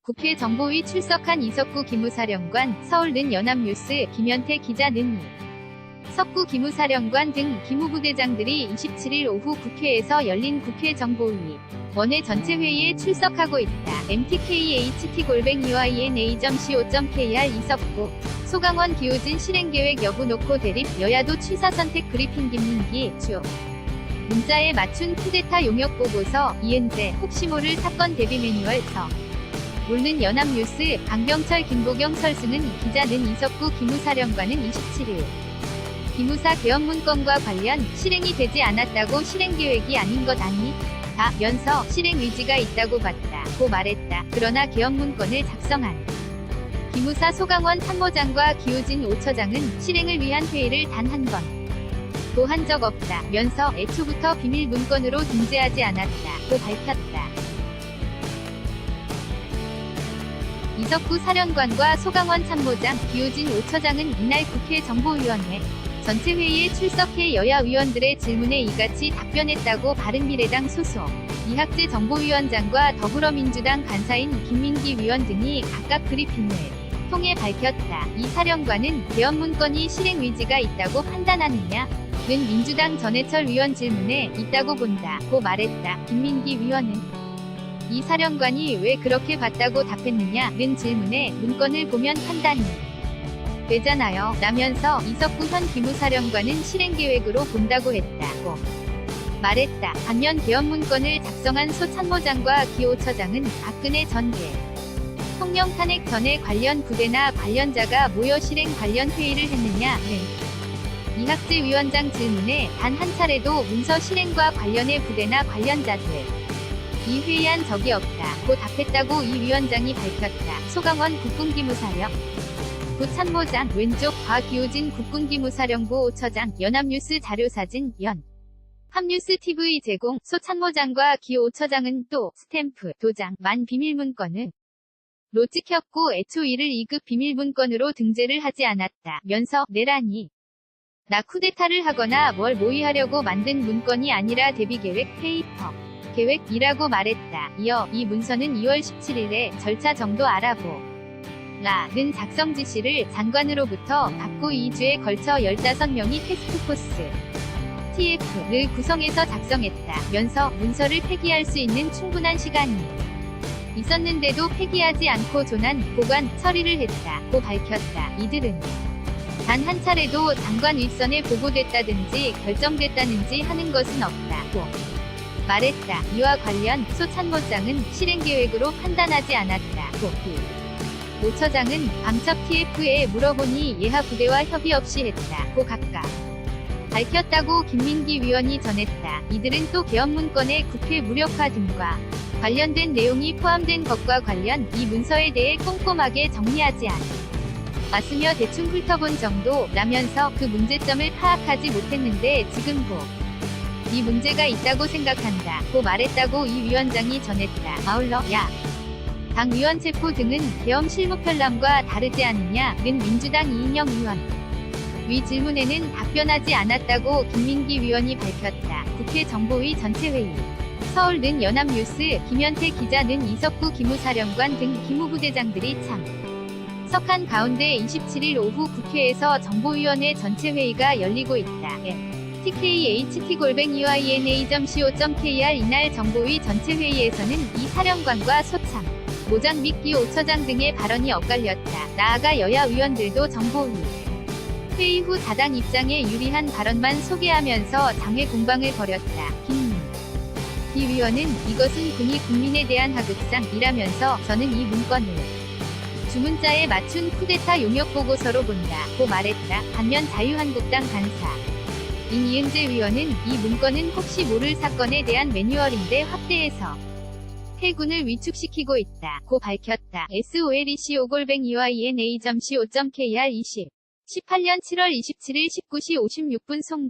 국회 정보위 출석한 이석구 기무사령관, 서울는 연합뉴스, 김현태 기자는 석구 기무사령관 등 기무부대장들이 27일 오후 국회에서 열린 국회 정보위 원회 전체 회의에 출석하고 있다. mtkht@ina.co.kr 이석구, 소강원 기호진 실행계획 여부 놓고 대립, 여야도 취사선택 브리핑 김민기, 주. 문자에 맞춘 쿠데타 용역 보고서, 이은재, 혹시 모를 사건 대비 매뉴얼, 서. 모르는 연합뉴스, 강병철 김보경 설수는 기자는 이석구 기무사령관은 27일 기무사 개헌 문건과 관련 실행이 되지 않았다고 실행계획이 아닌 것 아니? 다 면서 실행 의지가 있다고 봤다 고 말했다. 그러나 개헌 문건을 작성한 기무사 소강원 참모장과 기호진 5처장은 실행을 위한 회의를 단 한 번도 한 적 없다 면서 애초부터 비밀 문건으로 등재하지 않았다 고 밝혔다. 이석구 사령관과 소강원 참모장, 기호진 5처장은 이날 국회 정보위원회 전체 회의에 출석해 여야 의원들의 질문에 이같이 답변했다고 바른미래당 소속 이학재 정보위원장과 더불어민주당 간사인 김민기 위원 등이 각각 브리핑을 통해 밝혔다. 이 사령관은 개헌 문건이 실행 의지가 있다고 판단하느냐? 는 민주당 전해철 위원 질문에 있다고 본다 고 말했다. 김민기 위원은 이 사령관이 왜 그렇게 봤다고 답했느냐? 는 질문에 문건을 보면 판단이 되잖아요 라면서 이석구 현 기무사령관은 실행계획으로 본다고 했다고 말했다. 반면 개헌 문건을 작성한 소 참모장과 기 5처장은 박근혜 전 대통령 탄핵 전에 관련 부대나 관련자가 모여 실행 관련 회의를 했느냐는 이학재 위원장 질문에 단 한 차례도 문서 실행과 관련의 부대나 관련자들 이 회의한 적이 없다 고 답했다고 이 위원장이 밝혔다. 소강원 국군기무사령 부 참모장, 왼쪽, 과기호진 국군기무사령부 5처장, 연합뉴스 자료사진, 연. 합뉴스 TV 제공, 소 참모장과 기 5처장은 또, 스탬프, 도장, 만 비밀문건을 로 찍혔고 애초 이를 2급 비밀문건으로 등재를 하지 않았다 면서, 내란이 나 쿠데타를 하거나 뭘 모의하려고 만든 문건이 아니라 대비계획, 페이퍼 계획이라고 말했다. 이어, 이 문서는 2월 17일에 절차 정도 알아보 는 작성 지시를 장관으로부터 받고 2주에 걸쳐 15명이 테스크포스 TF를 구성해서 작성했다 면서 문서를 폐기할 수 있는 충분한 시간이 있었는데도 폐기하지 않고 조난, 보관, 처리를 했다 고 밝혔다. 이들은 단 한 차례도 장관 윗선에 보고됐다든지 결정됐다든지 하는 것은 없다고 말했다. 이와 관련 소 참모장은 실행계획으로 판단하지 않았다고 5처장은 방첩 TF에 물어보니 예하 부대와 협의 없이 했다고 각각 밝혔다고 김민기 위원이 전했다. 이들은 또 개헌 문건의 국회 무력화 등과 관련된 내용이 포함된 것과 관련 이 문서에 대해 꼼꼼하게 정리하지 않았으며 대충 훑어본 정도 라면서 그 문제점을 파악하지 못했는데 지금 이 문제가 있다고 생각한다 고 말했다고 이 위원장이 전했다. 아울러 야 당 위원 체포 등은 계엄 실무편람과 다르지 않느냐는 민주당 이인영 의원 위 질문에는 답변하지 않았다고 김민기 위원이 밝혔다. 국회 정보위 전체 회의 서울는 연합뉴스, 김현태 기자는 이석구 기무사령관 등 기무부대장들이 참석한 가운데 27일 오후 국회에서 정보위원회 전체 회의가 열리고 있다. mtkht@ina.co.kr 이날 정보위 전체 회의에서는 이 사령관과 소참 모장 및 기 5처장 등의 발언이 엇갈렸다. 나아가 여야 의원들도 정보위 회의 후 자당 입장에 유리한 발언만 소개하면서 장외 공방을 벌였다. 김민기 위원은 이것은 군이 국민에 대한 하극상이라면서 저는 이 문건을 주문자에 맞춘 쿠데타 용역 보고서로 본다 고 말했다. 반면 자유한국당 간사 이은재 위원은 이 문건은 혹시 모를 사건에 대한 매뉴얼인데 확대해서 해군을 위축시키고 있다 고 밝혔다. solec5-ina.co.kr 18년 7월 27일 19시 56분 송부